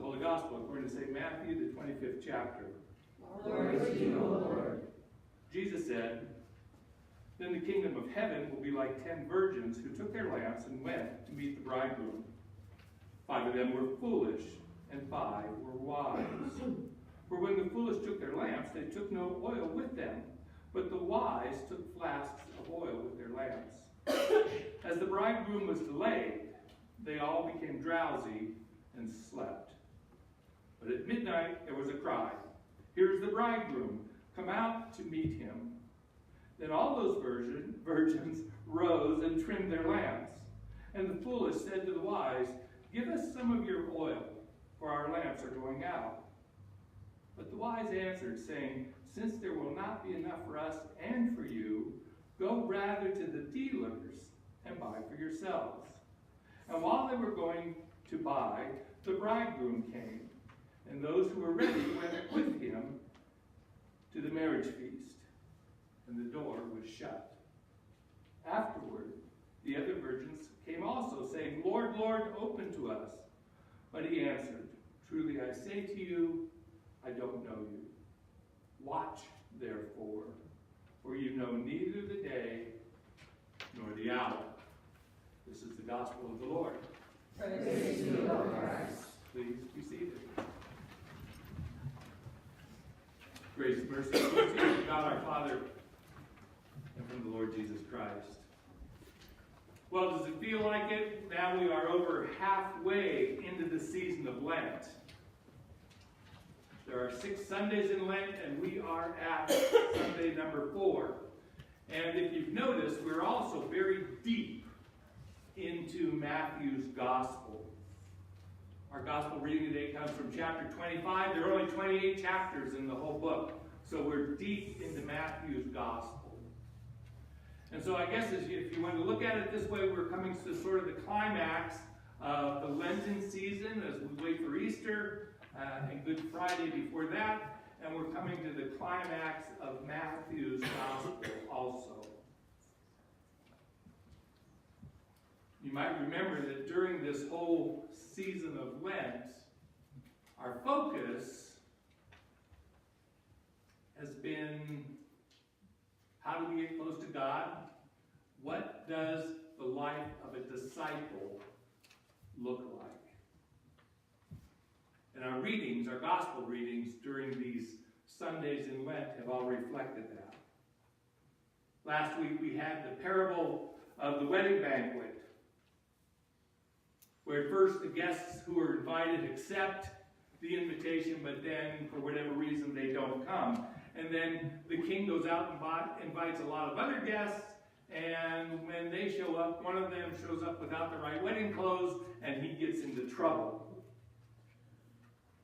Holy Gospel according to St. Matthew, the 25th chapter. Glory to you, O Lord. Jesus said, "Then the kingdom of heaven will be like 10 virgins who took their lamps and went to meet the bridegroom. 5 of them were foolish, and 5 were wise. For when the foolish took their lamps, they took no oil with them, but the wise took flasks of oil with their lamps. As the bridegroom was delayed, they all became drowsy and slept. But at midnight there was a cry, 'Here is the bridegroom, come out to meet him.' Then all those virgins rose and trimmed their lamps. And the foolish said to the wise, 'Give us some of your oil, for our lamps are going out.' But the wise answered, saying, 'Since there will not be enough for us and for you, go rather to the dealers and buy for yourselves.' And while they were going to buy, the bridegroom came, and those who were ready went with him to the marriage feast, and the door was shut. Afterward, the other virgins came also, saying, 'Lord, Lord, open to us.' But he answered, 'Truly I say to you, I don't know you. Watch, therefore, for you know neither the day nor the hour.'" This is the gospel of the Lord. Praise to you, O Christ. Please be seated. Grace, mercy, and peace from God our Father and from the Lord Jesus Christ. Well, does it feel like it? Now we are over halfway into the season of Lent. There are 6 Sundays in Lent, and we are at Sunday number 4. And if you've noticed, we're also very deep into Matthew's Gospel. Our Gospel reading today comes from chapter 25. There are only 28 chapters in the whole book, so we're deep into Matthew's Gospel. And so I guess if you want to look at it this way, we're coming to sort of the climax of the Lenten season as we wait for Easter and Good Friday before that, and we're coming to the climax of Matthew's Gospel also. You might remember that during this whole season of Lent, our focus has been, how do we get close to God? What does the life of a disciple look like? And our readings, our gospel readings during these Sundays in Lent have all reflected that. Last week we had the parable of the wedding banquet, where at first the guests who are invited accept the invitation, but then for whatever reason they don't come. And then the king goes out and invites a lot of other guests, and when they show up, one of them shows up without the right wedding clothes, and he gets into trouble.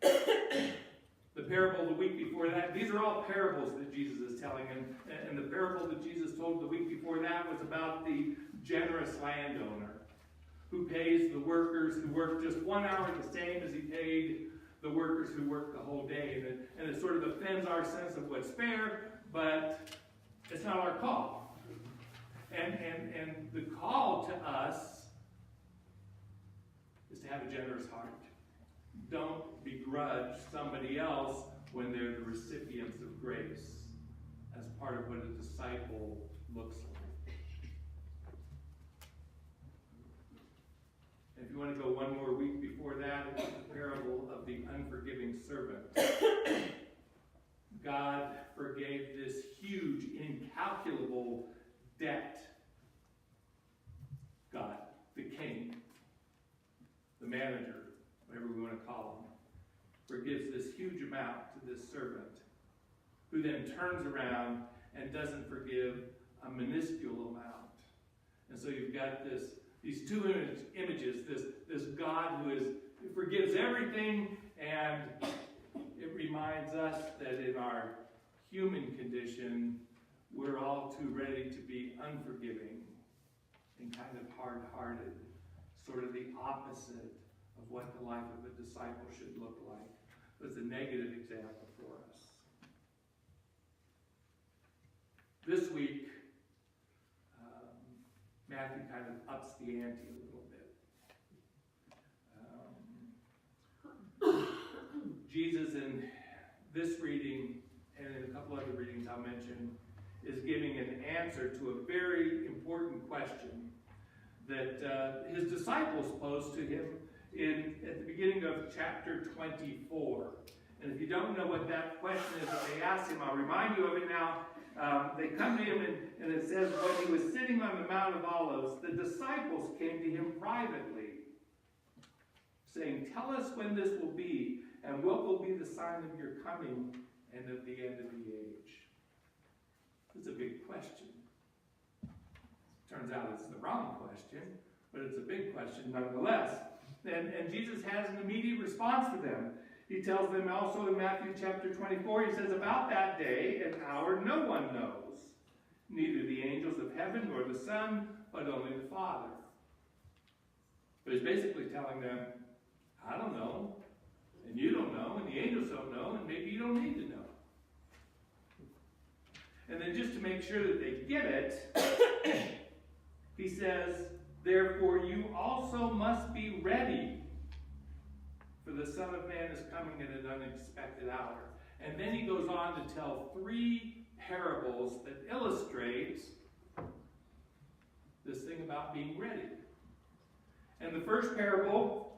The parable the week before that, these are all parables that Jesus is telling, and the parable that Jesus told the week before that was about the generous landowner who pays the workers who work just 1 hour the same as he paid the workers who work the whole day. And it sort of offends our sense of what's fair, but it's not our call. And the call to us is to have a generous heart. Don't begrudge somebody else when they're the recipients of grace, as part of what a disciple looks like. If you want to go one more week before that, it's the parable of the unforgiving servant. God forgave this huge, incalculable debt. God, the king, the manager, whatever we want to call him, forgives this huge amount to this servant, who then turns around and doesn't forgive a minuscule amount. And so you've got these two images, this God who forgives everything, and it reminds us that in our human condition, we're all too ready to be unforgiving and kind of hard-hearted, sort of the opposite of what the life of a disciple should look like. It's a negative example for us. This week, Matthew kind of ups the ante a little bit. Jesus in this reading and in a couple other readings I'll mention is giving an answer to a very important question that his disciples posed to him at the beginning of chapter 24. And if you don't know what that question is that they asked him, I'll remind you of it now. They come to him and it says, when he was sitting on the Mount of Olives, the disciples came to him privately, saying, tell us when this will be, and what will be the sign of your coming and of the end of the age? It's a big question. Turns out it's the wrong question, but it's a big question nonetheless. And Jesus has an immediate response for them. He tells them also in Matthew chapter 24, he says, about that day and hour no one knows, neither the angels of heaven nor the Son, but only the Father. But he's basically telling them, I don't know, and you don't know, and the angels don't know, and maybe you don't need to know. And then just to make sure that they get it, he says, therefore you also must be ready, for the Son of Man is coming at an unexpected hour. And then he goes on to tell 3 parables that illustrate this thing about being ready. And the first parable,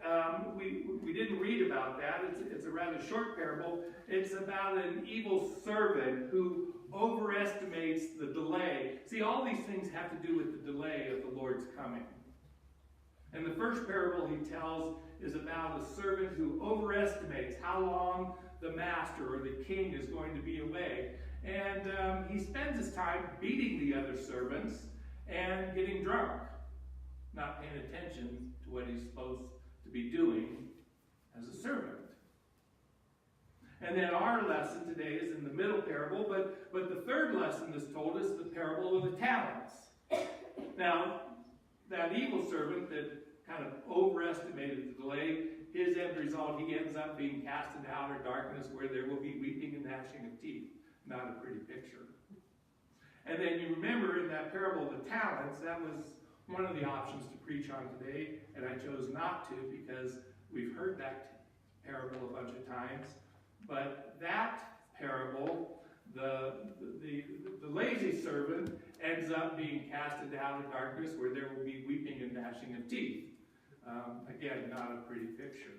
we didn't read about that. It's a rather short parable. It's about an evil servant who overestimates the delay. See, all these things have to do with the delay of the Lord's coming. And the first parable he tells is about a servant who overestimates how long the master or the king is going to be away. And he spends his time beating the other servants and getting drunk, not paying attention to what he's supposed to be doing as a servant. And then our lesson today is in the middle parable, but the third lesson that's told us the parable of the talents. Now, that evil servant that kind of overestimated the delay, his end result, he ends up being cast into outer darkness where there will be weeping and gnashing of teeth. Not a pretty picture. And then you remember in that parable of the talents, that was one of the options to preach on today, and I chose not to because we've heard that parable a bunch of times. But that parable, the lazy servant ends up being cast into outer darkness where there will be weeping and gnashing of teeth. Again, not a pretty picture.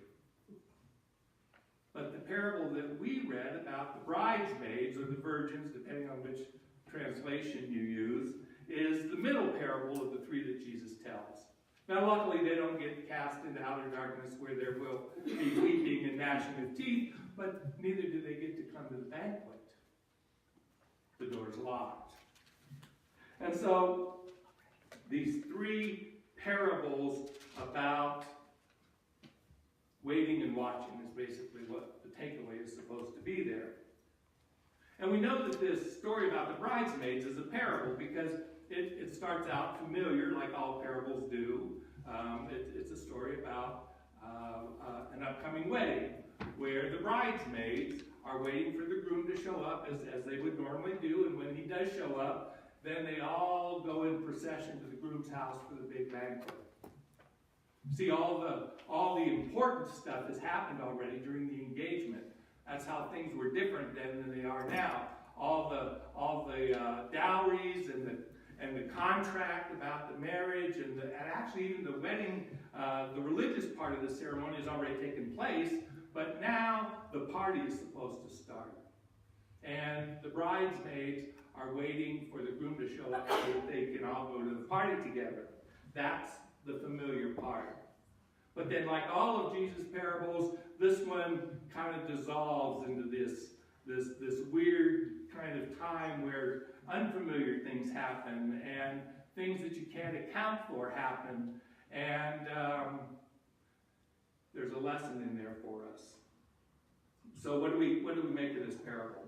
But the parable that we read about the bridesmaids or the virgins, depending on which translation you use, is the middle parable of the 3 that Jesus tells. Now, luckily, they don't get cast into outer darkness where there will be weeping and gnashing of teeth, but neither do they get to come to the banquet. The door's locked. And so, these 3 parables about waiting and watching is basically what the takeaway is supposed to be there. And we know that this story about the bridesmaids is a parable because it starts out familiar, like all parables do. It's a story about an upcoming wedding where the bridesmaids are waiting for the groom to show up as they would normally do, and when he does show up, then they all go in procession to the groom's house for the big banquet. See, all the important stuff has happened already during the engagement. That's how things were different then than they are now. All the dowries and the contract about the marriage and actually even the wedding, the religious part of the ceremony has already taken place, but now the party is supposed to start. And the bridesmaids are waiting for the groom to show up so that they can all go to the party together. That's the familiar part. But then, like all of Jesus' parables, this one kind of dissolves into this weird kind of time where unfamiliar things happen and things that you can't account for happen. And there's a lesson in there for us. So what do we make of this parable?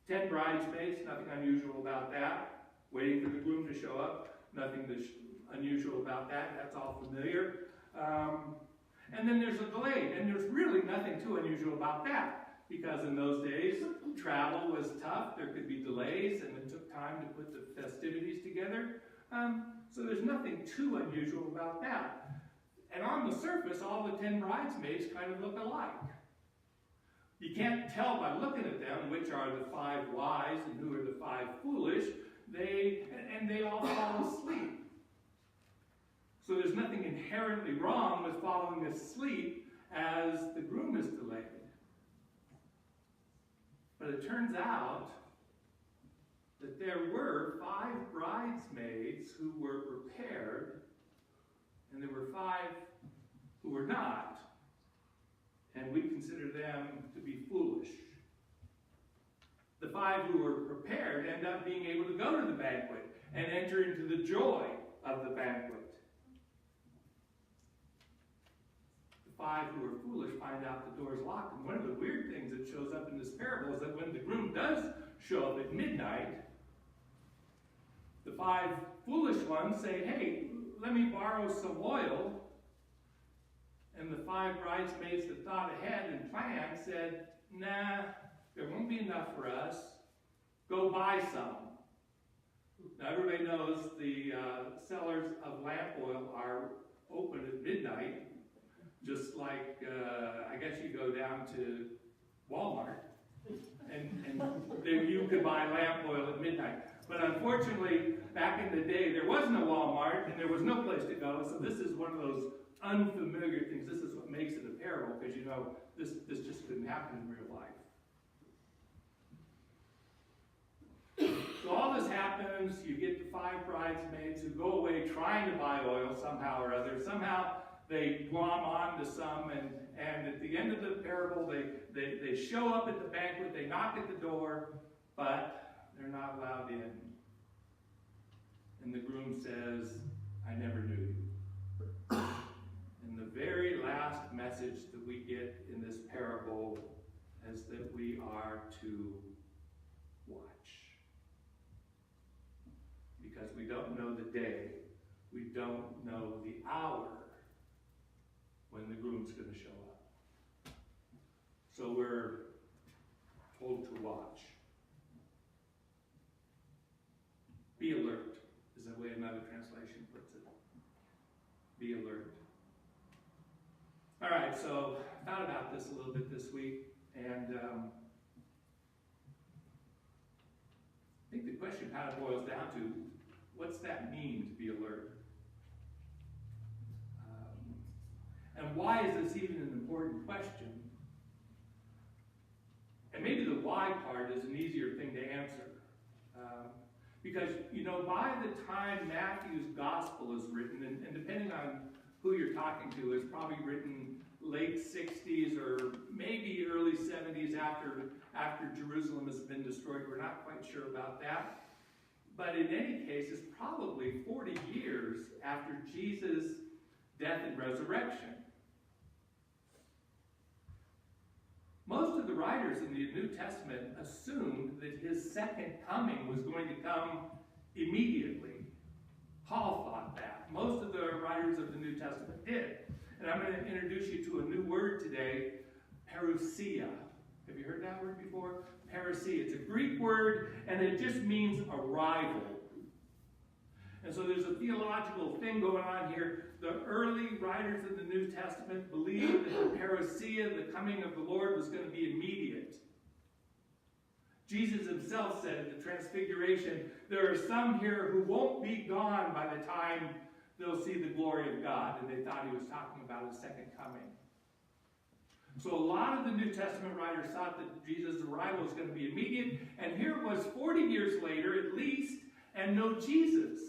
10 bridesmaids, nothing unusual about that. Waiting for the groom to show up, nothing unusual about that. That's all familiar. And then there's a delay, and there's really nothing too unusual about that, because in those days, travel was tough. There could be delays, and it took time to put the festivities together. So there's nothing too unusual about that. And on the surface, all the 10 bridesmaids kind of look alike. You can't tell by looking at them which are the 5 wise and who are the 5 foolish. They all fall asleep. So there's nothing inherently wrong with falling asleep as the groom is delayed. But it turns out that there were 5 bridesmaids who were prepared, and there were 5 who were not, and we consider them to be foolish. The 5 who were prepared end up being able to go to the banquet and enter into the joy of the banquet. The 5 who are foolish find out the door's locked. And one of the weird things that shows up in this parable is that when the groom does show up at midnight, the 5 foolish ones say, hey, let me borrow some oil. And the 5 bridesmaids that thought ahead and planned said, nah, there won't be enough for us. Go buy some. Now everybody knows the sellers of lamp oil are open at midnight, just like I guess you go down to Walmart and then you could buy lamp oil at midnight. But unfortunately, back in the day, there wasn't a Walmart and there was no place to go. So this is one of those unfamiliar things. This is what makes it a parable, because you know this just couldn't happen in real life. So all this happens. You get the 5 bridesmaids who go away trying to buy oil somehow or other. Somehow they glom on to some, and at the end of the parable, they show up at the banquet. They knock at the door, but they're not allowed in. And the groom says, I never knew you. And the very last message that we get in this parable is that we are to watch. Because we don't know the day, we don't know the hour when the groom's going to show up. So we're told to watch. Be alert is the way another translation puts it. Be alert. All right, so I thought about this a little bit this week, and I think the question kind of boils down to, what's that mean to be alert? And why is this even an important question? And maybe the why part is an easier thing to answer. Because, you know, by the time Matthew's gospel is written, and depending on who you're talking to, is probably written late 60s or maybe early 70s after Jerusalem has been destroyed. We're not quite sure about that. But in any case, it's probably 40 years after Jesus' death and resurrection. Most of the writers in the New Testament assumed that his second coming was going to come immediately. Paul thought that. Most of the writers of the New Testament did. And I'm going to introduce you to a new word today, parousia. Have you heard that word before? Parousia. It's a Greek word, and it just means arrival. And so there's a theological thing going on here. The early writers of the New Testament believed that the parousia, the coming of the Lord, was going to be immediate. Jesus himself said at the Transfiguration, there are some here who won't be gone by the time they'll see the glory of God. And they thought he was talking about his second coming. So a lot of the New Testament writers thought that Jesus' arrival was going to be immediate. And here it was 40 years later, at least, and no Jesus.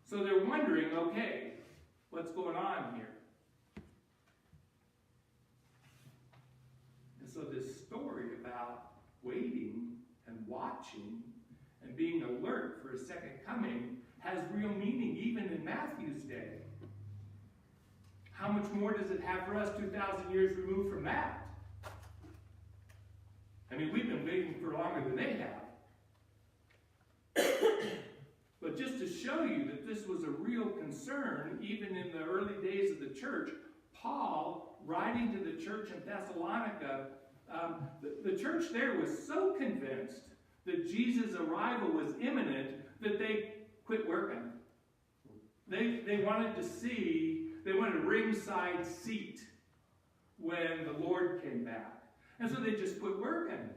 So they're wondering, okay, what's going on here? And so this story about waiting and watching and being alert for his second coming has real meaning even in Matthew's day. How much more does it have for us 2,000 years removed from that? I mean, we've been waiting for longer than they have. But just to show you that this was a real concern, even in the early days of the church, Paul, writing to the church in Thessalonica, the church there was so convinced that Jesus' arrival was imminent that they quit working. They they wanted a ringside seat when the Lord came back. And so they just quit working.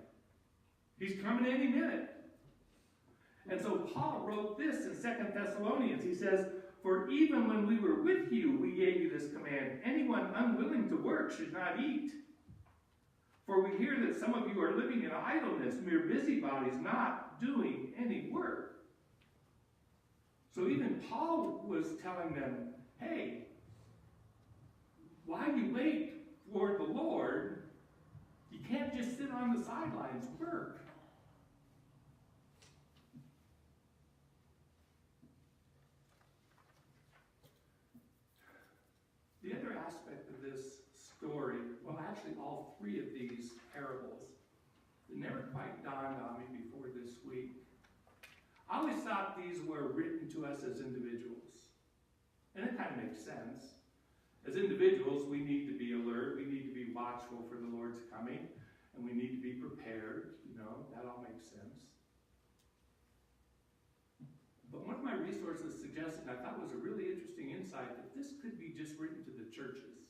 He's coming any minute. And so Paul wrote this in 2 Thessalonians. He says, "For even when we were with you, we gave you this command. Anyone unwilling to work should not eat. For we hear that some of you are living in idleness, mere busybodies, not doing any work." So even Paul was telling them, hey, while you wait for the Lord, you can't just sit on the sidelines, work. The other aspect of this story, well, actually all three of these parables, it never quite dawned on me before this week. I always thought these were written to us as individuals. And it kind of makes sense. As individuals, we need to be alert, we need to be watchful for the Lord's coming, and we need to be prepared. That all makes sense. But one of my resources suggested, I thought was a really interesting insight, that this could be just written to the churches.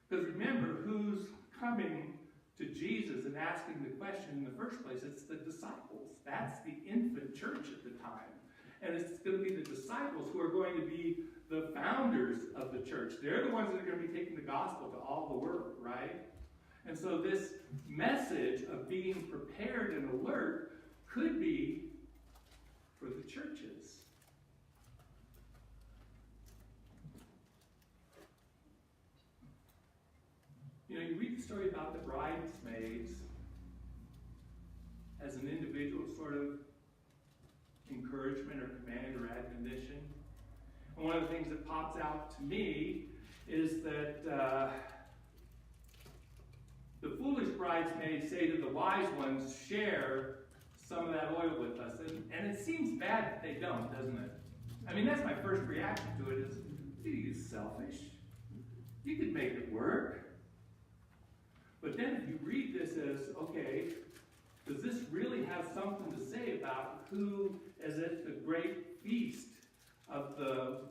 Because remember, who's coming to Jesus and asking the question in the first place? It's the disciples. That's the infant church at the time. And it's going to be the disciples who are going to be the founders of the church. They're the ones that are going to be taking the gospel to all the world, right? And so this message of being prepared and alert could be for the churches. You read the story about the bridesmaids as an individual sort of encouragement or command or admonition. And one of the things that pops out to me is that the foolish bridesmaids say to the wise ones, share some of that oil with us. And it seems bad that they don't, doesn't it? I mean, that's my first reaction to it is, you're selfish. You could make it work. But then if you read this as, okay, does this really have something to say about who is at the great feast of the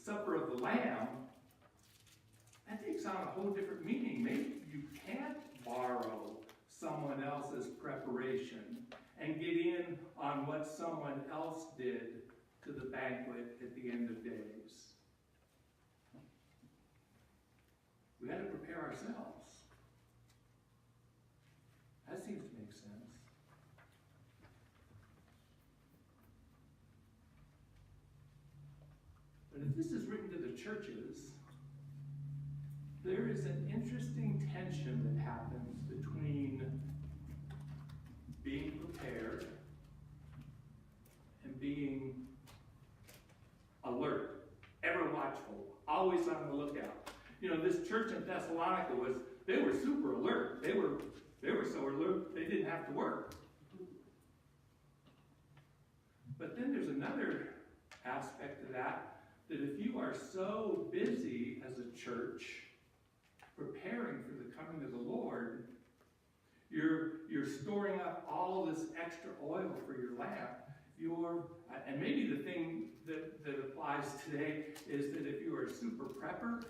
supper of the Lamb? That takes on a whole different meaning. Maybe you can't borrow someone else's preparation and get in on what someone else did to the banquet at the end of days. We got to prepare ourselves. That seems to make sense. But if this is written to the churches, there is an interesting tension that happens between being prepared and being alert, ever watchful, always on the lookout. This church in Thessalonica they were super alert. They were so alert they didn't have to work. But then there's another aspect to that if you are so busy as a church preparing for the coming of the Lord, you're storing up all this extra oil for your lamp. And maybe the thing that applies today is that if you are a super prepper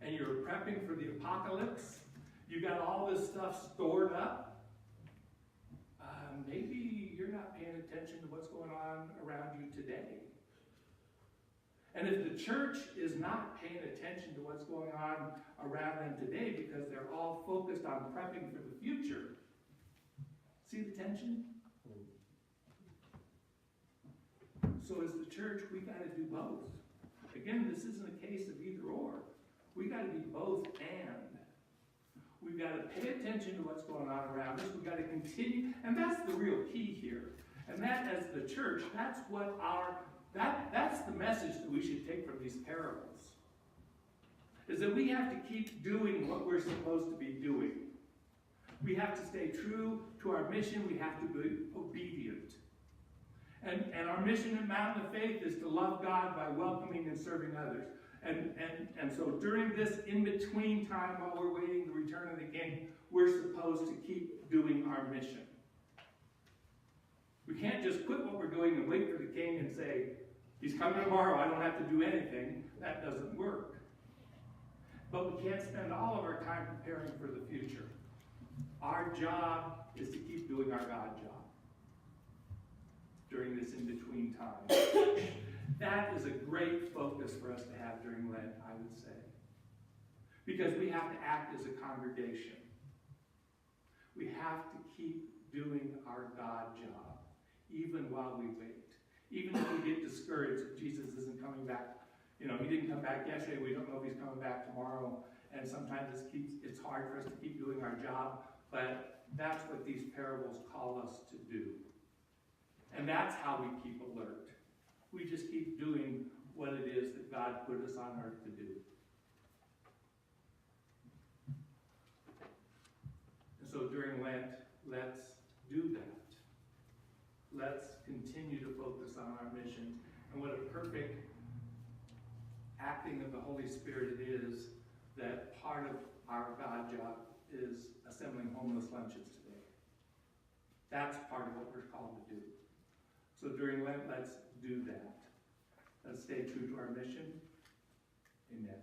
and you're prepping for the apocalypse, you got all this stuff stored up, maybe you're not paying attention to what's going on around you today. And if the church is not paying attention to what's going on around them today because they're all focused on prepping for the future, see the tension? So as the church, we got to do both. Again, this isn't a case of either or. We got to be both and. We've got to pay attention to what's going on around us. We've got to continue, and that's the real key here. And that, as the church, that's the message that we should take from these parables. Is that we have to keep doing what we're supposed to be doing. We have to stay true to our mission. We have to be obedient. And our mission at Mountain of Faith is to love God by welcoming and serving others. And so during this in-between time while we're waiting the return of the King, we're supposed to keep doing our mission. We can't just quit what we're doing and wait for the king and say, he's coming tomorrow, I don't have to do anything. That doesn't work. But we can't spend all of our time preparing for the future. Our job is to keep doing our God job during this in-between time. That is a great focus for us to have during Lent, I would say. Because we have to act as a congregation. We have to keep doing our God job, even while we wait. Even if we get discouraged that Jesus isn't coming back. You know, he didn't come back yesterday. We don't know if he's coming back tomorrow. And sometimes it's hard for us to keep doing our job. But that's what these parables call us to do. And that's how we keep alert. We just keep doing what it is that God put us on earth to do. And so during Lent, let's do that. Let's continue to focus on our mission. And what a perfect acting of the Holy Spirit it is that part of our God job is assembling homeless lunches today. That's part of what we're called to do. So during Lent, let's do that. Let's stay true to our mission. Amen.